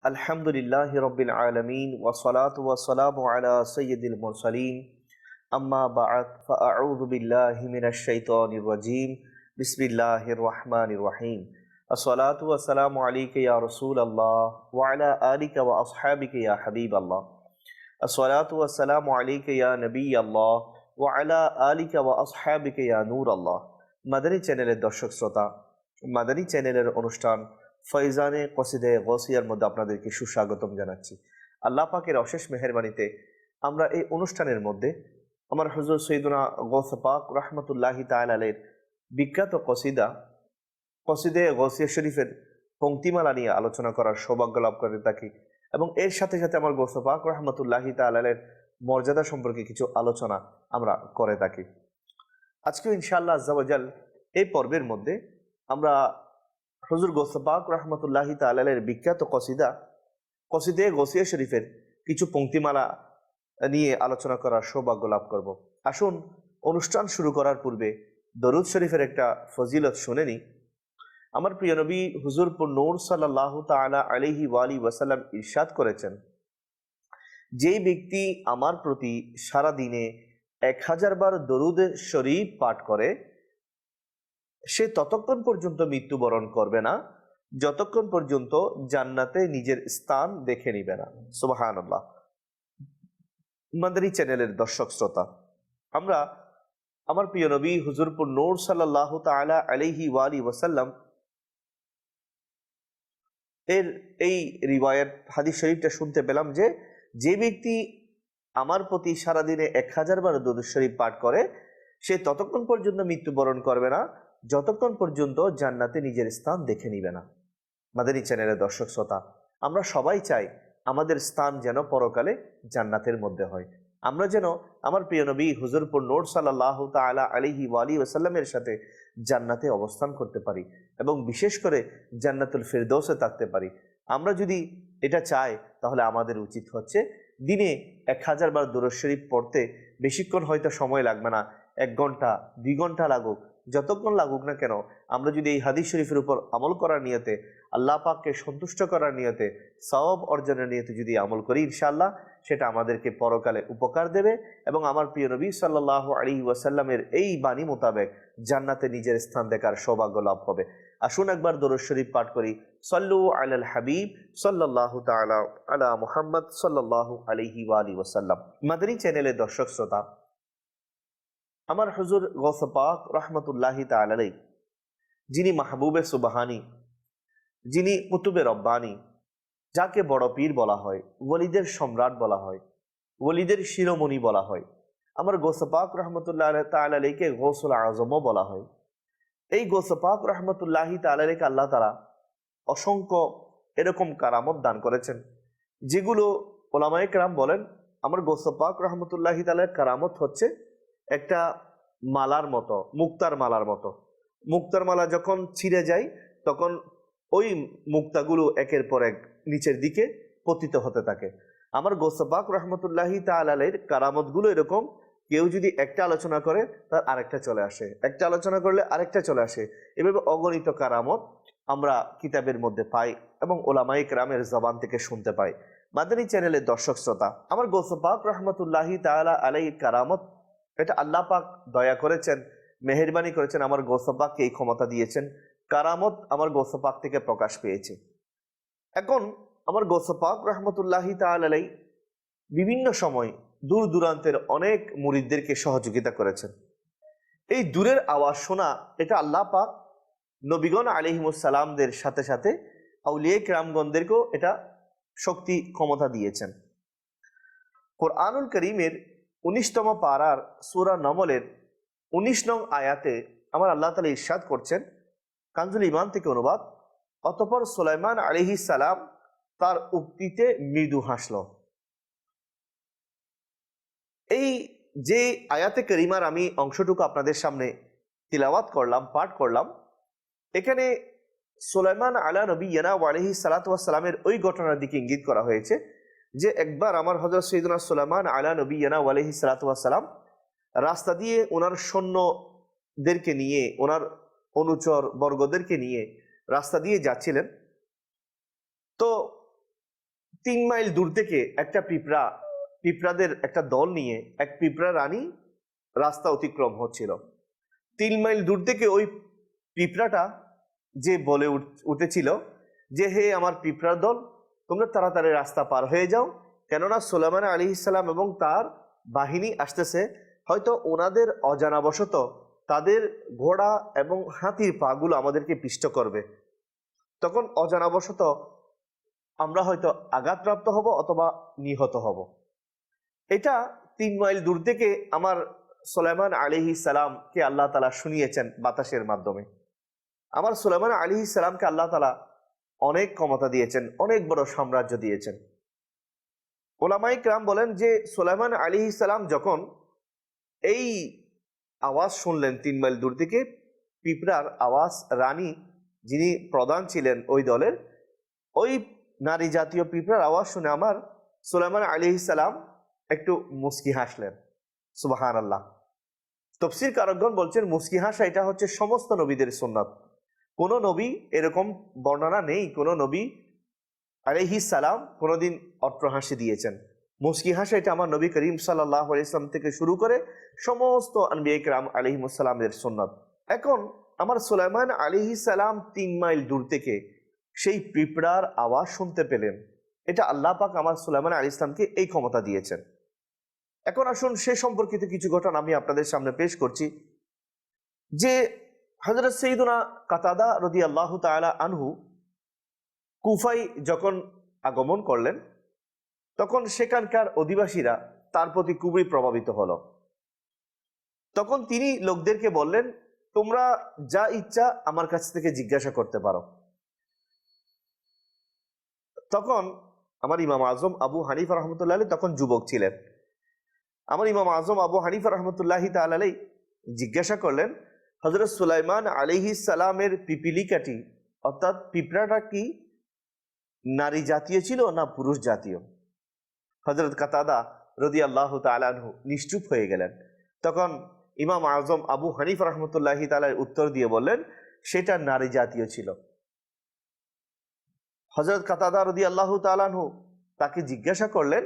আলহামদুলিল্লাহি রাব্বিল আলামিন ওয়া সালাতু ওয়া সালামু আলা সাইয়্যিদিল মুরসালিন আম্মা বা'দ ফাআউযু বিল্লাহি মিনাশ শাইতানির রাজীম বিসমিল্লাহির রহমানির রহিম আসসালাতু ওয়া সালামু আলাইকা ইয়া রাসূলাল্লাহ ওয়া আলা আলিকা ওয়া আসহাবিকা ইয়া হাবিবাল্লাহ আসসালাতু ওয়া সালামু আলাইকা ইয়া নবিয়াল্লাহ ওয়া আলা আলিকা ওয়া আসহাবিকা ইয়া নূরাল্লাহ। মাদানী চ্যানেলের দর্শক শ্রোতা, মাদানী চ্যানেলের অনুষ্ঠান ফয়জানে কসিদে গসিয়ার মধ্যে আপনাদেরকে সুস্বাগতম জানাচ্ছি। আল্লাহ পাকের অশেষ মেহেরবানিতে আমরা এই অনুষ্ঠানের মধ্যে আমার হুজুর সৈয়দুনা গৌস পাক রহমতুল্লাহি তাআলা আলাইহির বিখ্যাত কসিদে গসিয়া শরীফের পংক্তিমালা নিয়ে আলোচনা করার সৌভাগ্য লাভ করে থাকি এবং এর সাথে সাথে আমার গৌস পাক রহমতুল্লাহি তাআলা আলাইহির মর্যাদা সম্পর্কে কিছু আলোচনা আমরা করে থাকি। আজকেও ইনশাআল্লাহ আজ্জা ওয়া জাল এই পর্বের মধ্যে আমরা হুজুর গৌস পাক রহমতুল্লাহি তাআলা আলাইহির বিখ্যাত কসিদে গসিয়া শরীফের কিছু পংক্তিমালা নিয়ে আলোচনা করার সৌভাগ্য লাভ করব। আসুন অনুষ্ঠান শুরু করার পূর্বে দরুদ শরীফের একটা ফজিলত শুনে নি। আমার প্রিয় নবী হুজুর নূর সাল্লাল্লাহু তাআলা আলাইহি ওয়া আলিহি ওয়াসাল্লাম ইরশাদ করেছেন, যেই ব্যক্তি আমার প্রতি সারা দিনে 1000 বার দরুদ শরীফ পাঠ করে সে ততক্ষণ পর্যন্ত মৃত্যুবরণ করবে না যতক্ষণ পর্যন্ত জান্নাতে নিজের স্থান দেখে নিবে না। সুবহানাল্লাহ। মাদানী চ্যানেলের দর্শক শ্রোতা, আমরা আমার প্রিয় নবী হুজুরপুর নূর সাল্লাল্লাহু তাআলা আলাইহি ওয়া আলিহি ওয়াসাল্লাম এর এই রিওয়ায়াত হাদিস শরীফটা শুনতে পেলাম যে ব্যক্তি আমার প্রতি সারাদিনে 1000 বার দরুদ শরীফ পাঠ করে সে ততক্ষণ পর্যন্ত মৃত্যুবরণ করবে না যতক্ষণ পর্যন্ত জান্নাতে নিজের স্থান দেখে নিবে না। মাদানী চ্যানেলের দর্শক শ্রোতা, আমরা সবাই চাই আমাদের স্থান যেন পরকালে জান্নাতের মধ্যে হয়। আমরা যেন আমার প্রিয় নবী হুজুরপুর নূর সাল্লাল্লাহু তাআলা আলাইহি ওয়া আলিহি ওয়াসাল্লামের সাথে জান্নাতে অবস্থান করতে পারি এবং বিশেষ করে জান্নাতুল ফিরদৌসে থাকতে পারি। আমরা যদি এটা চাই তাহলে আমাদের উচিত হচ্ছে দিনে 1000 বার দরুদ শরীফ পড়তে বেশিক্ষণ হয়তো সময় লাগবে না, 1 ঘন্টা 2 ঘন্টা লাগুক, যতক্ষণ লাগুক না কেন, আমরা যদি এই হাদিস শরীফের উপর আমল করার নিয়তে, আল্লাহ পাককে সন্তুষ্ট করার নিয়তে, সওয়াব অর্জনের নিয়তে যদি আমল করি ইনশাআল্লাহ সেটা আমাদেরকে পরকালে উপকার দেবে এবং আমার প্রিয় নবী সাল্লাল্লাহু আলাইহি ওয়াসাল্লামের এই বাণী মোতাবেক জান্নাতে নিজের স্থান দেখার সৌভাগ্য লাভ হবে। আসুন একবার দরুদ শরীফ পাঠ করি। সাল্লু আলাল হাবিব সাল্লাল্লাহু তাআলা আলা মুহাম্মদ সাল্লাল্লাহু আলাইহি ওয়া আলিহি ওয়াসাল্লাম। মাদানী চ্যানেলের দর্শক শ্রোতা, আমার হুজুর গৌস পাক রহমতুল্লাহি তাআলা আলাইহি, যিনি মাহবুবে সুবহানি, যিনি কুতুবে রব্বানি, যাকে বড় পীর বলা হয়, ওলিদের সম্রাট বলা হয়, ওলিদের শিরোমণি বলা হয়, আমার গৌস পাক রহমতুল্লাহি তাআলা আলাইহিকে গৌসুল আজমও বলা হয়। এই গৌস পাক রহমতুল্লাহি তাআলা আলাইহিকে আল্লাহ তাআলা অসংখ্য এরকম কারামত দান করেছেন যেগুলো ওলামায়ে কেরাম বলেন আমার গৌস পাক রহমতুল্লাহি তাআলার কারামত হচ্ছে একটা মালার মতো, মুক্তার মালার মতো। মুক্তার মালা যখন ছিঁড়ে যায় তখন ওই মুক্তাগুলো একের পর এক নিচের দিকে পতিত হতে থাকে। আমার গৌস পাক রহমতুল্লাহি তাআলা আলাইহির কারামতগুলো এরকম, কেউ যদি একটা আলোচনা করে তার আরেকটা চলে আসে, একটা আলোচনা করলে আরেকটা চলে আসে। এভাবে অগণিত কারামত আমরা কিতাবের মধ্যে পাই এবং ওলামায়ে কেরামের জবান থেকে শুনতে পাই। মাদানী চ্যানেলের দর্শক শ্রোতা, আমার গৌস পাক রহমতুল্লাহি তাআলা আলাইহির কারামত, এটা আল্লাহ পাক দয়া করেছেন, মেহেরবানি করেছেন, আমার গৌস পাককে এই ক্ষমতা দিয়েছেন। কারামত আমার গৌস পাক থেকে প্রকাশ পেয়েছে। এখন আমার গৌস পাক রহমতুল্লাহি তাআলা আলাইহি বিভিন্ন সময় দূর দূরান্তের অনেক মুরিদদেরকে সহযোগিতা করেছেন। এই দূরের আওয়াজ শোনা এটা আল্লাহ পাক নবীগণ আলাইহিমুস সালামদের সাথে সাথে আউলিয়া কিরামগণদেরকেও এটা শক্তি ক্ষমতা দিয়েছেন। কোরআনুল কারীমের 19তম পারার সূরা নমলের 19 নং আয়াতে আমার আল্লাহ তাআলা ইরশাদ করছেন, কানজুল ঈমান থেকে অনুবাদ, অতঃপর সুলাইমান আলাইহিস সালাম তার উক্তিতে মৃদু হাসল। এই যে আয়াতে কারিমার আমি অংশটুকু আপনাদের সামনে তিলাওয়াত করলাম, পাঠ করলাম, এখানে সুলাইমান আলা নবিয়্যিনা ওয়া আলাইহিস সালাতু ওয়াস সালামের ওই ঘটনার দিকে ইঙ্গিত করা হয়েছে যে একবার আমার হযরত সাইয়্যিদুনা সুলাইমান আলা নবিয়্যিনা ওয়া আলাইহিস সালাতু ওয়াস সালাম রাস্তা দিয়ে ওনার সৈন্যদেরকে নিয়ে, ওনার অনুচর বর্গদেরকে নিয়ে রাস্তা দিয়ে যাচ্ছিলেন। তো 3 মাইল দূর থেকে একটা পিঁপড়াদের একটা দল নিয়ে এক পিঁপড়া রানী রাস্তা অতিক্রম হচ্ছিল। 3 মাইল দূর থেকে ওই পিঁপড়াটা যে বলে উঠেছিল যে, হে আমার পিঁপড়ার দল, তোমরা তাড়াতাড়ি রাস্তা পার হয়ে যাও, কেননা সুলাইমান আলাইহিস সালাম এবং তার বাহিনী আসতেছে। হয়তো ওনাদের অজানাবশত তাদের ঘোড়া এবং হাতির পাগুলো আমাদেরকে পিষ্ট করবে, তখন অজানাবশত আমরা হয়তো আঘাতপ্রাপ্ত হব অথবা নিহত হব। এটা 3 মাইল দূর থেকে আমার সুলাইমান আলাইহিস সালামকে আল্লাহ তাআলা শুনিয়েছেন বাতাসের মাধ্যমে। আমার সুলাইমান আলাইহিস সালামকে আল্লাহ তাআলা অনেক ক্ষমতা দিয়েছেন, অনেক বড় সাম্রাজ্য দিয়েছেন। ওলামায়ে কেরাম বলেন যে সুলাইমান আলাইহিস সালাম যখন এই আওয়াজ শুনলেন 3 মাইল দূর থেকে, পিঁপড়ার আওয়াজ, রানী যিনি প্রধান ছিলেন ওই দলের, ওই নারী জাতীয় পিঁপড়ার আওয়াজ শুনে আমার সুলাইমান আলাইহিস সালাম একটু মুস্কি হাসলেন। সুবহানাল্লাহ। তাফসীর কারকগণ বলছেন মুস্কি হাসা এটা হচ্ছে সমস্ত নবীদের সুন্নাত। কোন নবী এরকম বর্ণনা নেই, কোন নবী আলাইহিস সালাম কোনোদিন অট্টহাসি দিয়েছেন। মুস্কি হাসা এটা আমার নবী করিম সাল্লাল্লাহু আলাইহি ওয়াসাল্লাম থেকে শুরু করে সমস্ত আম্বিয়া কিরাম আলাইহিমুস সালামের সুন্নাত। এখন আমার সুলাইমান আলাইহিস সালাম 3 মাইল দূর থেকে সেই পিঁপড়ার আওয়াজ শুনতে পেলেন। এটা আল্লাহ পাক আমার সুলাইমান আলাইহিস সালামকে এই ক্ষমতা দিয়েছেন। এখন আসুন সে সম্পর্কিত কিছু ঘটনা আমি আপনাদের সামনে পেশ করছি। যে হযরত সাইয়্যিদুনা কাতাদা রাদিয়াল্লাহু তাআলা আনহু কুফায় যখন আগমন করলেন, তখন সেখানকার অধিবাসীরা তার প্রতি খুবই প্রভাবিত হলো। তখন তিনি লোকদেরকে বললেন, তোমরা যা ইচ্ছা আমার কাছ থেকে জিজ্ঞাসা করতে পারো। তখন আমার ইমাম আজম আবু হানিফা রহমতুল্লাহ আলাইহি তখন যুবক ছিলেন। আমার ইমাম আজম আবু হানিফা রহমতুল্লাহি তাআলা আলাইহি জিজ্ঞাসা করলেন, হযরত সুলাইমান আলাইহিস সালামের পিপিলিকাটি অর্থাৎ পিঁপড়াটা কি নারী জাতীয় ছিল না পুরুষ জাতীয়? হযরত কাতাদা রাদিয়াল্লাহু তাআলা আনহু নিশ্চুপ হয়ে গেলেন। তখন ইমাম আজম আবু হানিফা রহমতুল্লাহি তাআলা উত্তর দিয়ে বললেন, সেটা নারী জাতীয় ছিল। হযরত কাতাদা রাদিয়াল্লাহু তাআলা আনহু তাকে জিজ্ঞাসা করলেন,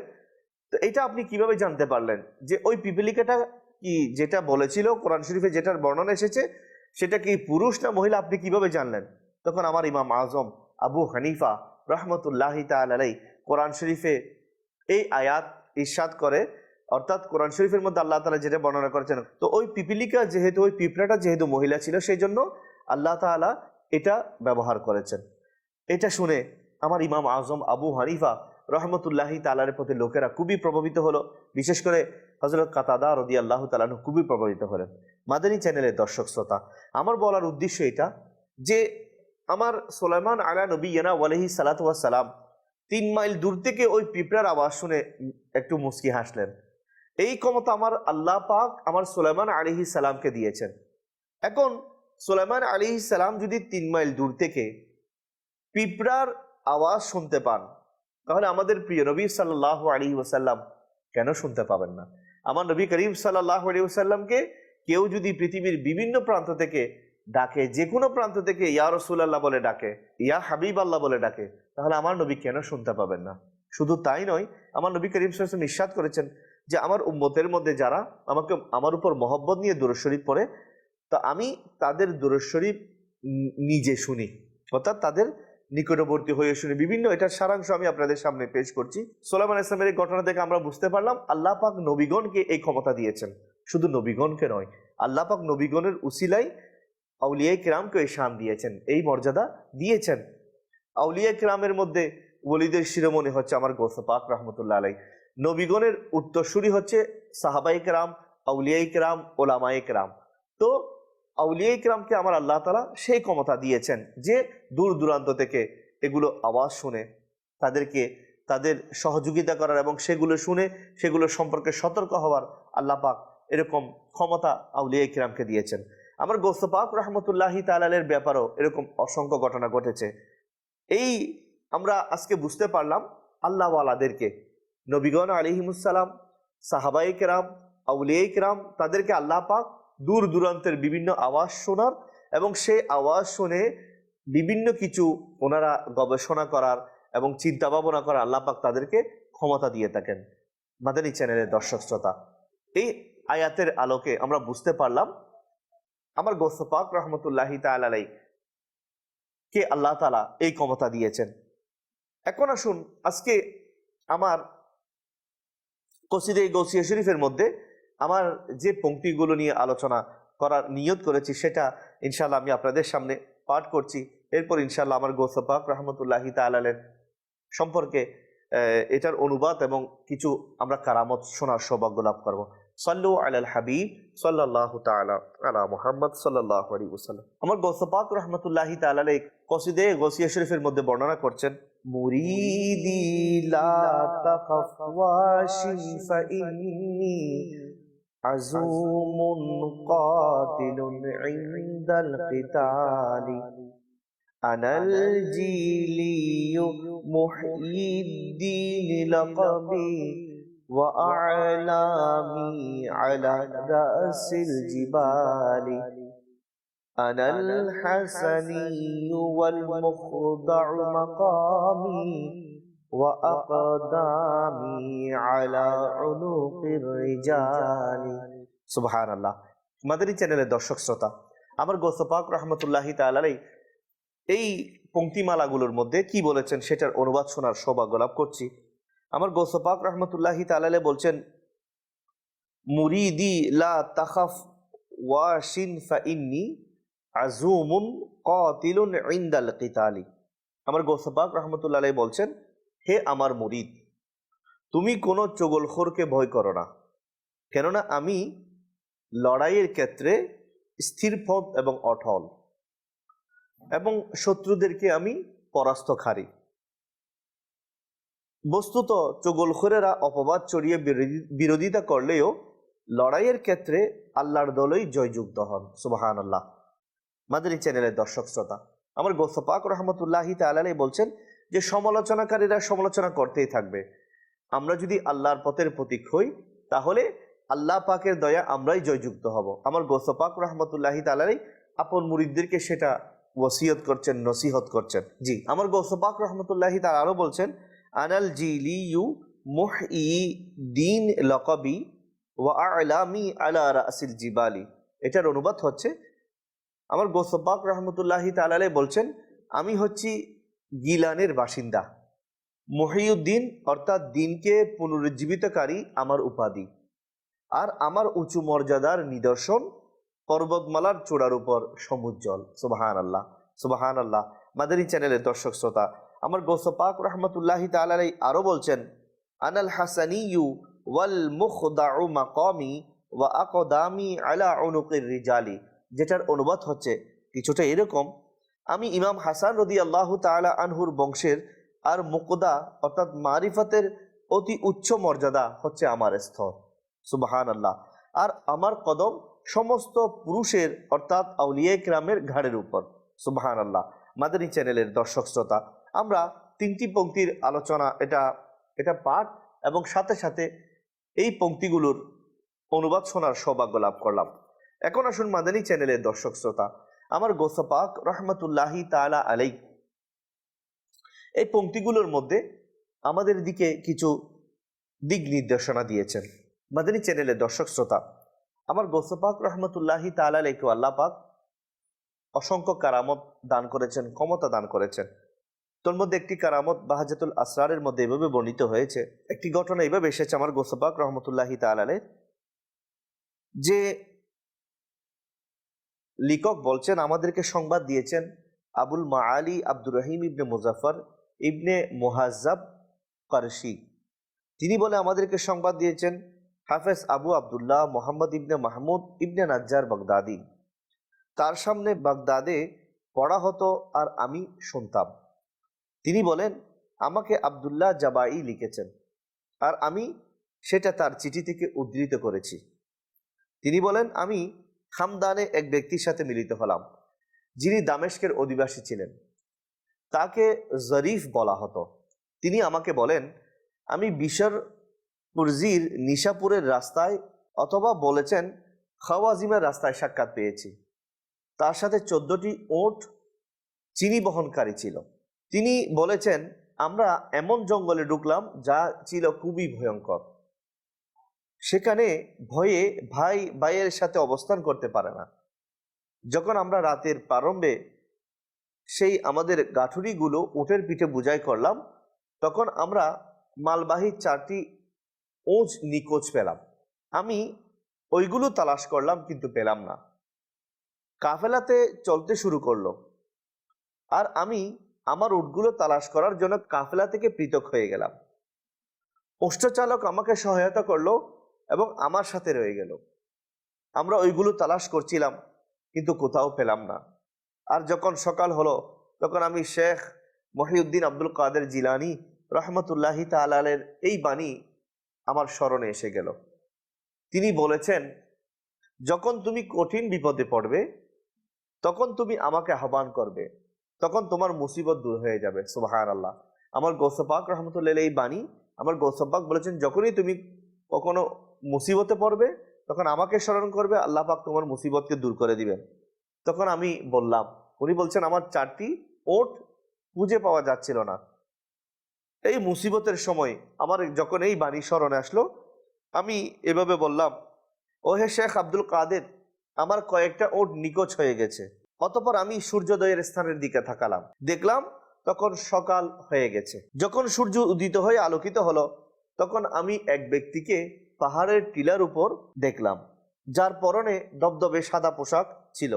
তো এটা আপনি কিভাবে জানতে পারলেন যে ওই পিপিলিকাটা কি যেটা বলেছিল কোরআন শরীফে যেটার বর্ণনা এসেছে সেটা কি পুরুষ না মহিলা, আপনি কিভাবে জানলেন? তখন আমার ইমাম আজম আবু হানিফা রহমতুল্লাহি তাআলা আলাইহি কোরআন শরীফে এই আয়াত ইরশাদ করে, অর্থাৎ কোরআন শরীফের মধ্যে আল্লাহ তাআলা যেটা বর্ণনা করেছেন, তো ওই পিপিলিকা যেহেতু ওই পিঁপড়াটা যেহেতু মহিলা ছিল সেই জন্য আল্লাহ তাআলা এটা ব্যবহার করেছেন। এটা শুনে আমার ইমাম আজম আবু হানিফা রহমতুল্লাহি তাআলার প্রতি লোকেরা খুবই প্রভাবিত হলো। বিশেষ করে হযরত কাতাদা রাদিয়াল্লাহু তাআলা আনহু খুবই প্রভাবিত হলেন। মাদানী চ্যানেলের দর্শক শ্রোতা, আমার বলার উদ্দেশ্য এটা যে আমার সুলাইমান আলা নবিয়্যিনা আলাইহি সালাতু ওয়াস সালাম 3 মাইল দূর থেকে ওই পিঁপড়ার আওয়াজ শুনে একটু মুস্কি হাসলেন। এই ক্ষমতা আমার আল্লাহ পাক আমার সুলাইমান আলাইহিস সালামকে দিয়েছেন। এখন সুলাইমান আলাইহিস সালাম যদি 3 মাইল দূর থেকে পিঁপড়ার আওয়াজ শুনতে পান, তাহলে আমাদের প্রিয় নবী সাল্লাল্লাহু আলাইহি ওয়াসাল্লাম কেন শুনতে পাবেন না? আমার নবী করিম সাল্লাল্লাহু আলাইহি ওয়াসাল্লামকে কেউ যদি পৃথিবীর বিভিন্ন প্রান্ত থেকে ডাকে, যে কোনো প্রান্ত থেকে ইয়া রাসূলুল্লাহ বলে ডাকে, ইয়া হাবিবাল্লাহ বলে ডাকে, তাহলে আমার নবী কেন শুনতে পাবেন না? শুধু তাই নয়, আমার নবী করিম সাল্লাল্লাহু আলাইহি ওয়াসাল্লাম ইরশাদ করেছেন যে আমার উম্মতের মধ্যে যারা আমার উপর মহব্বত নিয়ে দুরূদ শরীফ পড়ে, তো আমি তাদের দুরূদ শরীফ নিজে শুনি, অর্থাৎ তাদের নিকটবর্তী হয়ে শুনি। বিভিন্ন এটার সারাংশ আমি আপনাদের সামনে পেশ করছি। সুলাইমান আলাইহিস সালামের এই ঘটনা থেকে আমরা বুঝতে পারলাম আল্লাহ পাক নবীগণকে এই ক্ষমতা দিয়েছেন। শুধু নবীগণকে নয়, আল্লাহ পাক নবীগণের উসিলায় আউলিয়ায়ে কিরামকে এই শান দিয়েছেন, এই মর্যাদা দিয়েছেন। আউলিয়ায়ে কিরামের মধ্যে ওলিদের শিরোমণি হচ্ছে আমার গৌস পাক রহমতুল্লাহ আলাইহি। নবীগণের উত্তরসূরি হচ্ছে সাহাবায়ে কিরাম, আউলিয়ায়ে কিরাম, ওলামায়ে কিরাম। তো আউলিয়ায়ে কিরামকে আমার আল্লাহ তাআলা সেই ক্ষমতা দিয়েছেন যে দূর দূরান্ত থেকে এগুলো আওয়াজ শুনে তাদেরকে তাদের সহযোগিতা করার এবং সেগুলো শুনে সেগুলো সম্পর্কে সতর্ক হওয়ার আল্লাহ পাক এরকম ক্ষমতা আউলিয়ায়ে কিরামকে দিয়েছেন। আমার গৌস পাক রহমতুল্লাহি তাআলা আলাইহির ব্যাপারেও এরকম অসংখ্য ঘটনা ঘটেছে। এই আমরা আজকে বুঝতে পারলাম আল্লাহ ওয়ালাদেরকে, নবীগণ আলাইহিমুস সালাম, সাহাবায়ে কেরাম, আউলিয়ায়ে কিরাম, তাদেরকে আল্লাহ পাক দূর দূরান্তের বিভিন্ন আওয়াজ শোনার এবং সেই আওয়াজ শুনে বিভিন্ন কিছু ওনারা গবেষণা করার এবং চিন্তা ভাবনা করা আল্লাহ পাক তাদেরকে ক্ষমতা দিয়ে থাকেন। মাদানী চ্যানেলের দর্শক শ্রোতা, এই আয়াতের আলোকে আমরা বুঝতে পারলাম আমার গৌস পাক রহমতুল্লাহি তাআলা আলাইহি কে আল্লাহ তাআলা এই ক্ষমতা দিয়েছেন। এখন আসুন আজকে আমার কসিদে গৌসিয়া শরীফের মধ্যে আমার যে পংক্তিগুলো নিয়ে আলোচনা করার নিয়ত করেছি সেটা ইনশাআল্লাহ আমি আপনাদের সামনে পাঠ করছি। এরপর ইনশাআল্লাহ আমার গৌস পাক রহমতুল্লাহি তাআলা আলাইহি সম্পর্কে এটার অনুবাদ এবং কিছু আমরা কারামত শোনার সৌভাগ্য লাভ করব। সাল্লু আলাল হাবিব সাল্লাল্লাহু তাআলা আলা মুহাম্মদ সাল্লাল্লাহু আলাইহি ওয়াসাল্লাম। আমার গৌস পাক রহমতুল্লাহি তাআলা আলাইহি কসিদে গৌসিয়া শরীফের মধ্যে বর্ণনা করছেন, মুরিদি লা তাখাফ ওয়াশিন ফাইন্নী আযুমুন কাতিলুন ইনদাল কিতালি আনাল জিলিয়ু মুহইদ্দিন লাকাবি ওয়া আ'লামি আলা রাসিল জিবালি আনাল হাসানিয়্যু ওয়াল মুখদা'ু মাকামি ওয়া আকদামি আলা উনুকির রিজালি। সুবহানাল্লাহ। মাদানী চ্যানেলের দর্শক শ্রোতা, আমার গৌস পাক রহমতুল্লাহি তাআলা আলাইহি এই পংক্তিমালাগুলোর মধ্যে কি বলেছেন সেটার অনুবাদ শোনার সৌভাগ্য লাভ করছি। আমার গৌস পাক রহমতুল্লাহি তাআলা আলাইহি বলছেন, মুরিদি লা তাখাফ ওয়াশিন ফাইন্নী আযুমুন কাতিলুন ইনদাল কিতালি। আমার গৌস পাক রহমতুল্লাহি আলাইহি বলছেন, হে আমার মুরিদ, তুমি কোনো চগলখোরকে ভয় করো না, কেননা আমি লড়াইয়ের ক্ষেত্রে স্থিরপদ এবং অটল, এবং শত্রুদেরকে আমি পরাস্তকারী। বস্তুত চগলখোরেরা অপবাদ চড়িয়ে বিরোধিতা করলেও লড়াইয়ের ক্ষেত্রে আল্লাহর দলই জয়যুক্ত হন। সুবহানাল্লাহ। মাদানী চ্যানেলের দর্শক শ্রোতা, আমার গৌস পাক রহমতুল্লাহি তাআলা আলাইহি বলছেন যে সমালোচনাকারীরা সমালোচনা করতেই থাকবে, আমরা যদি আল্লাহর পথের প্রতীক হই তাহলে আল্লাহ পাকের দয়া আমরাই জয়যুক্ত হব। আমার গৌস পাক রহমতুল্লাহি তাআলা আলাইহি আপন মুরিদদেরকে সেটা ওসিয়ত করছেন, নসিহত করছেন। জি, আমার গৌস পাক রহমতুল্লাহি তাআলা আরো বলছেন, আনাল জিলিয়ু মুহইদ্দিন লাকাবি ওয়া আ'লামি আলা রাসিল জিবালি। এটার অনুবাদ হচ্ছে, আমার গৌস পাক রহমতুল্লাহি তাআলা আলাইহি বলছেন, আমি হচ্ছি গিলানের বাসিন্দা, মুহইউদ্দিন অর্থাৎ দিনকে পুনরুজ্জীবিতকারী আমার উপাধি, আর আমার উঁচু মর্যাদার নিদর্শন পর্বতমালার চূড়ার উপর সমুজ্জ্বল। সুবহানাল্লাহ, সুবহানাল্লাহ। মাদানী চ্যানেলের দর্শক শ্রোতা, আমার গৌস পাক রহমতুল্লাহি তাআলা আলাইহি আরো বলছেন, আনাল হাসানিয়্যু ওয়াল মুখদা'ু মাকামি ওয়া আকদামি আলা উনুকির রিজালি। যেটার অনুবাদ হচ্ছে কিছুটা এরকম, আমি ইমাম হাসান রাদিয়াল্লাহু তাআলা আনহুর বংশের, আর মুকদা অর্থাৎ মারিফাতের অতি উচ্চ মর্যাদা হচ্ছে আমার স্থল। সুবহানাল্লাহ। আর আমার কদম সমস্ত পুরুষের অর্থাৎ আউলিয়া কিরামের ঘাড়ের উপর। সুবহানাল্লাহ। মাদানী চ্যানেলের দর্শক শ্রোতা, আমরা তিনটি পংক্তির আলোচনা এটা পাঠ এবং সাথে সাথে এই পংক্তিগুলোর অনুবাদ শোনার সৌভাগ্য লাভ করলাম। এখন আসুন মাদানী চ্যানেলের দর্শক শ্রোতা, আমার গৌস পাক রহমতুল্লাহি তাআলা আলাইহি এই পংক্তিগুলোর মধ্যে আমাদের দিকে কিছু দিক নির্দেশনা দিয়েছেন। মাদানী চ্যানেলের দর্শক শ্রোতা, আমার গৌস পাক রহমতুল্লাহি তাআলা আলাইহি আল্লাহ পাক অসংখ্য কারামত দান করেছেন, ক্ষমতা দান করেছেন। তোর মধ্যে একটি কারামত বাহাজাতুল আসরারের মধ্যে এভাবে বর্ণিত হয়েছে, একটি ঘটনা এইভাবে এসেছে আমার গৌস পাক রহমতুল্লাহি তাআলা আলাইহি, যে লিখক বলছেন আমাদেরকে সংবাদ দিয়েছেন আবুল মাআলি আব্দুর রহিম ইবনে মুজাফফর ইবনে মুহাজ্জাব কারশি। তিনি বলে আমাদেরকে সংবাদ দিয়েছেন হাফেজ আবু আবদুল্লাহ মোহাম্মদ ইবনে মাহমুদ ইবনে নাজ্জার বাগদাদি। তার সামনে বাগদাদে পড়া হতো আর আমি শুনতাম। তিনি বলেন আমাকে আবদুল্লাহ জাবাই লিখেছেন আর আমি সেটা তার চিঠি থেকে উদ্ধৃত করেছি। তিনি বলেন আমি খামদানে এক ব্যক্তির সাথে মিলিত হলাম যিনি দামেস্কের অধিবাসী ছিলেন। তাকে জরিফ বলা হতো। তিনি আমাকে বলেন আমি বিশর পুরজির নিশাপুরের রাস্তায় অথবা বলেছেন খাওয়াজিমের রাস্তায় সাক্ষাৎ পেয়েছি। তার সাথে 14টি ওট চিনি বহনকারী ছিল। তিনি বলেছেন আমরা এমন জঙ্গলে ঢুকলাম যা ছিল খুবই ভয়ঙ্কর। সেখানে ভয়ে ভাই ভাইয়ের সাথে অবস্থান করতে পারে না। যখন আমরা রাতের প্রারম্ভে সেই আমাদের গাঠুরিগুলো উটের পিঠে বোঝাই করলাম, তখন আমরা মালবাহী 4টি ওঁজ নিখোঁজ পেলাম। আমি ওইগুলো তালাশ করলাম কিন্তু পেলাম না। কাফেলাতে চলতে শুরু করলো, আর আমি আমার উটগুলো তালাশ করার জন্য কাফেলা থেকে পৃথক হয়ে গেলাম। অষ্টচালক আমাকে সহায়তা করলো এবং আমার সাথে রয়ে গেল। আমরা ওইগুলো তালাশ করছিলাম কিন্তু কোথাও পেলাম না। আর যখন সকাল হলো তখন আমি শেখ মহিউদ্দিন আব্দুল কাদের জিলানী রহমতুল্লাহি তাআলার এই বাণী আমার স্মরণে এসে গেল। তিনি বলেছেন, যখন তুমি কঠিন বিপদে পড়বে তখন তুমি আমাকে আহ্বান করবে, তখন তোমার মুসিবত দূর হয়ে যাবে। সুবহানাল্লাহ। আমার গৌস পাক রহমতুল্লাহ এই বাণী, আমার গৌস পাক বলেছেন, যখনই তুমি কখনো মুসিবতে পড়বে তখন আমাকে স্মরণ করবে, আল্লাহ পাক তোমার মুসিবতকে দূর করে দিবেন। তখন আমি বললাম, উনি বলছেন আমার 4টি ওট খুঁজে পাওয়া যাচ্ছিল না। এই মুসিবতের সময় আমার যখন এই বাণী স্মরণে আসলো, আমি এভাবে বললাম, ও হে শেখ আব্দুল কাদের, আমার কয়েকটা ওট নিখোঁজ হয়ে গেছে। অতঃপর আমি সূর্যোদয়ের স্থানের দিকে তাকালাম, দেখলাম তখন সকাল হয়ে গেছে। যখন সূর্য উদিত হয়ে আলোকিত হলো তখন আমি এক ব্যক্তিকে পাহাড়ের টিলার উপর দেখলাম, যার পরনে দবদবে সাদা পোশাক ছিল।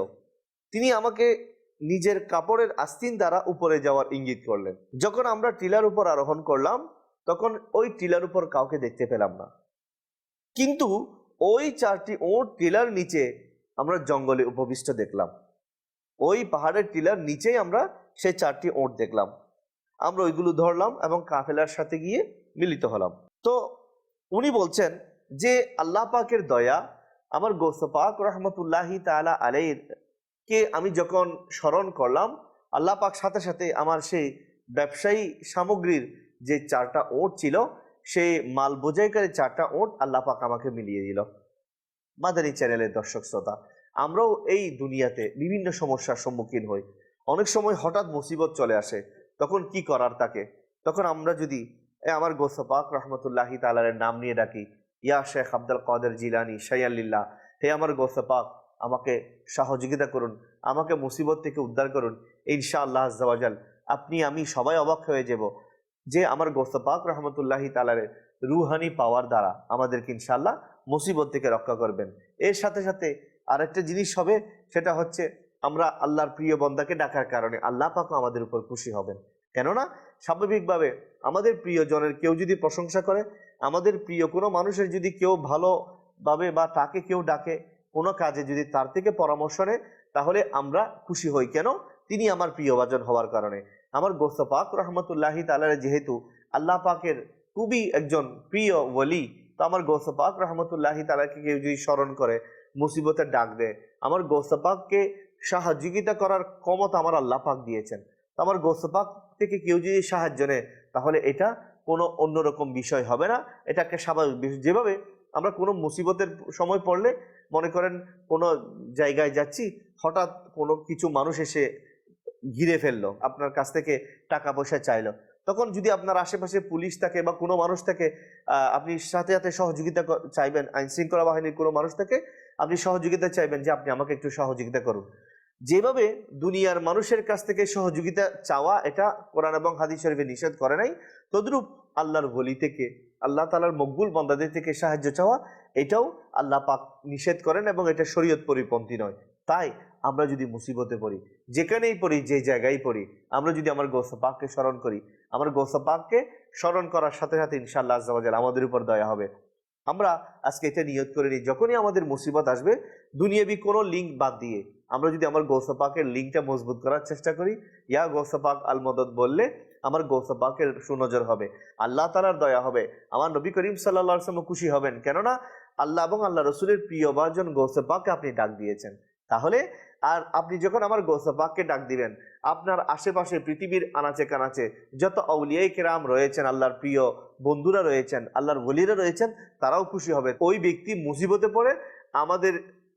তিনি আমাকে নিজের কাপড়ের আস্তিন দ্বারা উপরে যাওয়ার ইঙ্গিত করলেন। যখন আমরা টিলার উপর আরোহণ করলাম তখন ওই টিলার উপর কাউকে দেখতে পেলাম না, কিন্তু ওই 4টি ওট টিলার নিচে আমরা জঙ্গলে উপবিষ্ট দেখলাম। ওই পাহাড়ের টিলার নিচেই আমরা সেই 4টি ওট দেখলাম। আমরা ওইগুলো ধরলাম এবং কাফেলার সাথে গিয়ে মিলিত হলাম। তো উনি বলছেন যে আল্লাহ পাকের দয়া, আমার গৌস পাক রহমতুল্লাহি তাআলা আলাইহির কে আমি যখন স্মরণ করলাম, আল্লাহ পাক সাথে সাথে আমার সেই ব্যবসায়ী সামগ্রীর যে 4টা ওট ছিল, সেই মাল বোঝাইকারী 4টা ওট আল্লাহ পাক আমাকে মিলিয়ে দিল। মাদানী চ্যানেলের দর্শক শ্রোতা, আমরাও এই দুনিয়াতে বিভিন্ন সমস্যার সম্মুখীন হই। অনেক সময় হঠাৎ মুসিবত চলে আসে, তখন কি করার থাকে? তখন আমরা যদি আমার গৌস পাক রহমতুল্লাহি তাআলার নাম নিয়ে ডাকি, ইয়া শেখ আব্দুল কাদের জিলানী শাইয়াল্লিল্লাহ, হে আমার গৌস পাক, আমাকে সহযোগিতা করুন, আমাকে মুসিবত থেকে উদ্ধার করুন, ইনশাআল্লাহ আজ্জা ওয়া জাল আপনি আমি সবাই অবাক হয়ে যাব যে আমার গৌস পাক রহমতুল্লাহি তাআলার রুহানি পাওয়ার দ্বারা আমাদেরকে ইনশাআল্লাহ মুসিবত থেকে রক্ষা করবেন। এর সাথে সাথে আরেকটা জিনিস হবে, সেটা হচ্ছে আমরা আল্লাহর প্রিয় বান্দাকে ডাকার কারণে আল্লাহ পাক আমাদের উপর খুশি হবেন। কেননা স্বাভাবিকভাবে আমাদের প্রিয়জনের কেউ যদি প্রশংসা করে, আমাদের প্রিয় কোনো মানুষের যদি কেউ ভালোভাবে বা তাকে কেউ ডাকে কোনো কাজে, যদি তার থেকে পরামর্শ নেয়, তাহলে আমরা খুশি হই। কেন? তিনি আমার প্রিয়ভাজন হওয়ার কারণে। আমার গৌস পাক রহমতুল্লাহি তাআলা যেহেতু আল্লাহ পাকের খুবই একজন প্রিয় ওলি, তো আমার গৌস পাক রহমতুল্লাহি তাআলাকে কেউ যদি স্মরণ করে, মুসিবতের ডাক দেয়, আমার গৌস পাককে সহযোগিতা করার ক্ষমতা আমার আল্লাহ পাক দিয়েছেন। তো আমার গৌস পাক থেকে কেউ যদি সাহায্য নেয়, তাহলে এটা কোনো অন্যরকম বিষয় হবে না, এটা একটা স্বাভাবিক বিষয়। যেভাবে আমরা কোনো মুসিবতের সময় পড়লে, মনে করেন কোনো জায়গায় যাচ্ছি, হঠাৎ কোনো কিছু মানুষ এসে ঘিরে ফেললো, আপনার কাছ থেকে টাকা পয়সা চাইলো, তখন যদি আপনার আশেপাশে পুলিশ থাকে বা কোনো মানুষ থাকে, আপনি সাথে সাথে সহযোগিতা চাইবেন। আইন শৃঙ্খলা বাহিনীর কোনো মানুষ থাকে, আপনি সহযোগিতা চাইবেন যে আপনি আমাকে একটু সহযোগিতা করুন। যেভাবে দুনিয়ার মানুষের কাছ থেকে সহযোগিতা চাওয়া এটা কোরআন এবং হাদিস শরীফে নিষেধ করে নাই, তদ্রূপ আল্লাহর ওলি থেকে, আল্লাহ তাআলার মকবুল বান্দাদের থেকে সাহায্য চাওয়া, এটাও আল্লাহ পাক নিষেধ করেন এবং এটা শরীয়ত পরিপন্থী নয়। তাই আমরা যদি মুসিবতে পড়ি, যেখানেই পড়ি, যে জায়গায় পড়ি, আমরা যদি আমার গৌস পাককে স্মরণ করি, আমার গৌস পাককে স্মরণ করার সাথে সাথে ইনশাআল্লাহ আজ্জা ওয়া জাল আমাদের উপর দয়া হবে। আমরা আজকে এটা নিয়ত করে নিই, যখনই আমাদের মুসিবত আসবে, দুনিয়াবি কোনো লিঙ্ক বাদ দিয়ে আমরা যদি আমার গৌস পাকের লিঙ্কটা মজবুত করার চেষ্টা করি, ইয়া গৌস পাক আল মদদ বললে আমার গৌস পাকের সুনজর হবে, আল্লাহ তাআলার দয়া হবে, আমার নবী করিম সাল্লাল্লাহু আলাইহি ওয়াসাল্লাম খুশি হবেন। কেননা আল্লাহ এবং আল্লাহ রসুলের প্রিয় ভাজন গৌস পাককে আপনি ডাক দিয়েছেন। তাহলে আর আপনি যখন আমার গৌস পাককে ডাক দিবেন, আপনার আশেপাশে পৃথিবীর আনাচে কানাচে যত আউলিয়ায়ে কেরাম রয়েছেন, আল্লাহর প্রিয় বন্ধুরা রয়েছেন, আল্লাহর ওলিরা রয়েছেন, তারাও খুশি হবে। ওই ব্যক্তি মুসিবতে পড়ে আমাদের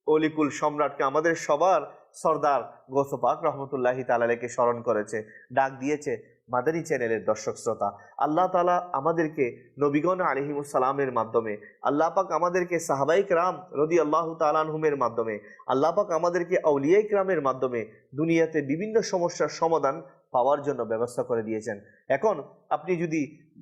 অলিকুল সম্রাটকে, আমাদের সবার সর্দার গৌস পাক রহমতুল্লাহি তাআলাকে স্মরণ করেছে, ডাক দিয়েছে, মাদানী চ্যানেলের দর্শক শ্রোতা, আল্লাহ তাআলা আমাদেরকে নবীগণ আলাইহিমুস সালামের মাধ্যমে, আল্লাহ পাক আমাদেরকে সাহাবায়ে কেরাম রাদিয়াল্লাহু তাআলা আনহুমের মাধ্যমে, আল্লাহ পাক আমাদেরকে আউলিয়ায়ে কেরামের মাধ্যমে দুনিয়াতে বিভিন্ন সমস্যার সমাধান পাওয়ার জন্য ব্যবস্থা করে দিয়েছেন। এখন আপনি যদি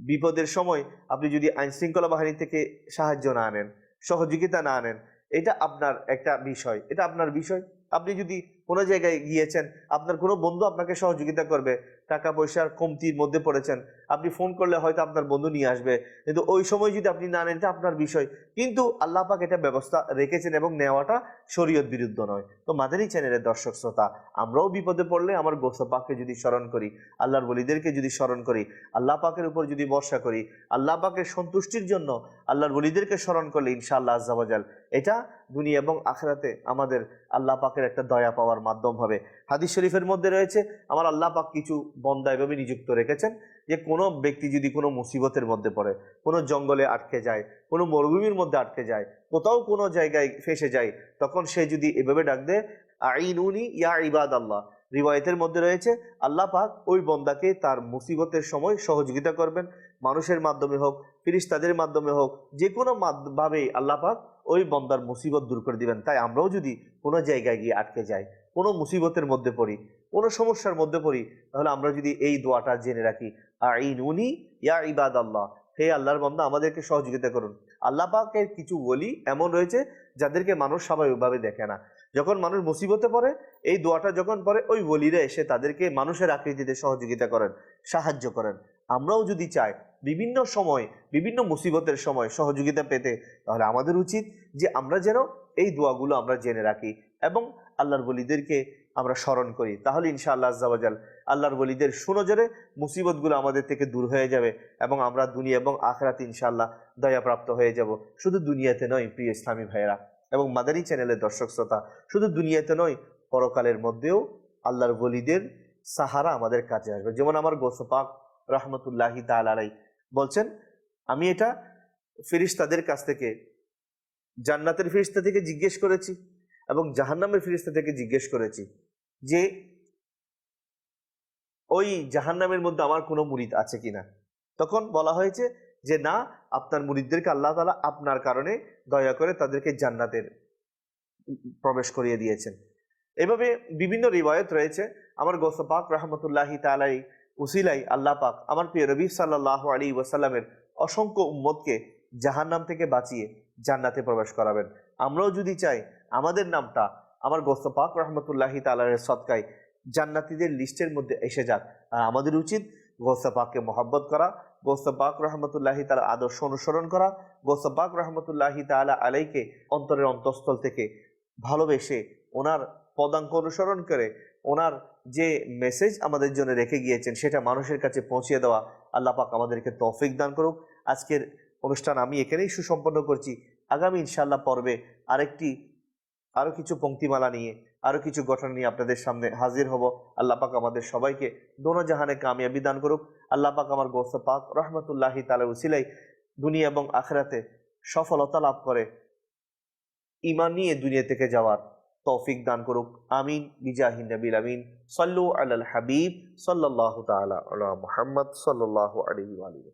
বিপদের সময় আপনি যদি আইন শৃঙ্খলা বাহিনী থেকে সাহায্য না আনেন, সহযোগিতা না আনেন, এটা আপনার একটা বিষয়, এটা আপনার বিষয়। আপনি যদি কোনো জায়গায় গিয়েছেন, আপনার কোনো বন্ধু আপনাকে সহযোগিতা করবে, টাকা পয়সার কমতির মধ্যে পড়েছেন, আপনি ফোন করলে হয়তো আপনার বন্ধু নিয়ে আসবে, কিন্তু ওই সময় যদি আপনি না নেন, এটা আপনার বিষয়। কিন্তু আল্লাহ পাক এটা ব্যবস্থা রেখেছেন এবং নেওয়াটা শরীয়ত বিরুদ্ধ নয়। তো মাদানী চ্যানেলের দর্শক শ্রোতা, আমরাও বিপদে পড়লে আমার গোসা পাককে যদি স্মরণ করি, আল্লাহর ওলিদেরকে যদি স্মরণ করি, আল্লাহ পাকের উপর যদি ভরসা করি, আল্লাহ পাকের সন্তুষ্টির জন্য আল্লাহর ওলিদেরকে স্মরণ করলে ইনশাআল্লাহ আজ্জা ওয়া জাল এটা দুনিয়া এবং আখিরাতে আমাদের আল্লাহ পাকের একটা দয়া পাওয়ার মাধ্যম হবে। হাদিস শরীফের মধ্যে রয়েছে, আমার আল্লাহ পাক কিছু বন্দা এভাবে নিযুক্ত রেখেছেন যে কোনো ব্যক্তি যদি কোনো মুসিবতের মধ্যে পড়ে, কোনো জঙ্গলে আটকে যায়, কোনো মরুভূমির মধ্যে আটকে যায়, কোথাও কোনো জায়গায় ফেসে যায়, তখন সে যদি এভাবে ডাক দেয়, আইনুনি ইয়া ইবাদাল্লাহ, রিওয়ায়াতের মধ্যে রয়েছে আল্লাহ পাক ওই বন্দাকে তার মুসিবতের সময় সহযোগিতা করবেন। মানুষের মাধ্যমে হোক, ফেরেশতাদের মাধ্যমে হোক, যে কোনো ভাবে আল্লাহ পাক ওই বন্দার মুসিবত দূর করে দিবেন। তাই আমরাও যদি কোনো জায়গায় গিয়ে আটকে যাই, কোনো মুসিবতের মধ্যে পড়ি, কোনো সমস্যার মধ্যে পড়ি, তাহলে আমরা যদি এই দোয়াটা জেনে রাখি, আইনুনি ইয়া ইবাদাল্লাহ, হে আল্লাহর বান্দা আমাদেরকে সহযোগিতা করুন। আল্লাহ পাকের কিছু ওলি এমন রয়েছে যাদেরকে মানুষ স্বাভাবিকভাবে দেখে না, যখন মানুষ মুসিবতে পড়ে এই দোয়াটা যখন পড়ে, ওই ওলিরা এসে তাদেরকে মানুষের আকৃতিতে সহযোগিতা করেন, সাহায্য করেন। আমরাও যদি চাই বিভিন্ন সময়, বিভিন্ন মুসিবতের সময় সহযোগিতা পেতে, তাহলে আমাদের উচিত যে আমরা যেন এই দোয়াগুলো আমরা জেনে রাখি এবং আল্লাহর ওলিদেরকে আমরা স্মরণ করি। তাহলে ইনশাআল্লাহ আজ্জা ওয়া জাল আল্লাহর ওলিদের সুনজরে মুসিবতগুলো আমাদের থেকে দূর হয়ে যাবে এবং আমরা দুনিয়া এবং আখিরাতে ইনশাআল্লাহ দয়াপ্রাপ্ত হয়ে যাব। শুধু দুনিয়াতে নয় প্রিয় ইসলামী ভাইয়েরা এবং মাদানী চ্যানেলের দর্শক শ্রোতা, শুধু দুনিয়াতে নয়, পরকালের মধ্যেও আল্লাহর ওলিদের সাহারা আমাদের কাছে আসবে। যেমন আমার গৌস পাক রহমতুল্লাহি তাআলা আলাইহি বলছেন, আমি এটা ফেরেশতাদের কাছ থেকে, জান্নাতের ফেরেশতা থেকে জিজ্ঞেস করেছি এবং জাহান্নামের ফেরেশতা থেকে জিজ্ঞেস করেছি যে ওই জাহান্নামের মধ্যে আমার কোনো মুরিদ আছে কিনা। তখন বলা হয়েছে যে না, আপনার মুরিদদেরকে আল্লাহ তাআলা আপনার কারণে দয়া করে তাদেরকে জান্নাতের প্রবেশ করিয়ে দিয়েছেন। এভাবে বিভিন্ন রিওয়ায়াত রয়েছে। আমার গৌস পাক রহমতুল্লাহি তাআলা উসিলাই আল্লাহ পাক আমার প্রিয় নবী সাল্লাল্লাহু আলাইহি ওয়াসাল্লামের অসংখ্য উম্মতকে জাহান্নাম থেকে বাঁচিয়ে জান্নাতে প্রবেশ করাবেন। আমরাও যদি চাই আমাদের নামটা আমার গৌস পাক রহমতুল্লাহি তাআলার সদকায় জান্নাতীদের লিস্টের মধ্যে এসে যাক, আর আমাদের উচিত গৌস পাককে মহব্বত করা, গৌস পাক রহমতুল্লাহি তাআলার আদর্শ অনুসরণ করা, গৌস পাক রহমতুল্লাহি তাআলা আলাইকে অন্তরের অন্তঃস্থল থেকে ভালোবেসে ওনার পদাঙ্ক অনুসরণ করে ওনার যে মেসেজ আমাদের জন্য রেখে গিয়েছেন সেটা মানুষের কাছে পৌঁছিয়ে দেওয়া আল্লাহ পাক আমাদেরকে তৌফিক দান করুক। আজকের অনুষ্ঠান আমি এখানেই সুসম্পন্ন করছি। আগামী ইনশাআল্লাহ পর্বে আরো কিছু পংক্তিমালা নিয়ে, আরো কিছু ঘটনা নিয়ে আপনাদের সামনে হাজির হব। আল্লাহ পাক আমাদের সবাইকে দোনো জাহানে কামিয়াবি দান করুক। আল্লাহ পাক আমার গৌস পাক রহমতুল্লাহি তাআলা উসিলাই দুনিয়া এবং আখিরাতে সফলতা লাভ করে ঈমান নিয়ে দুনিয়া থেকে যাওয়ার তৌফিক দান করুক। আমিন বিজাহিন নবিল আমিন। সাল্লু আলাল হাবিব সাল্লাল্লাহু তাআলা আলা মুহাম্মদ সাল্লাল্লাহু আলাইহি ওয়া আলিহি।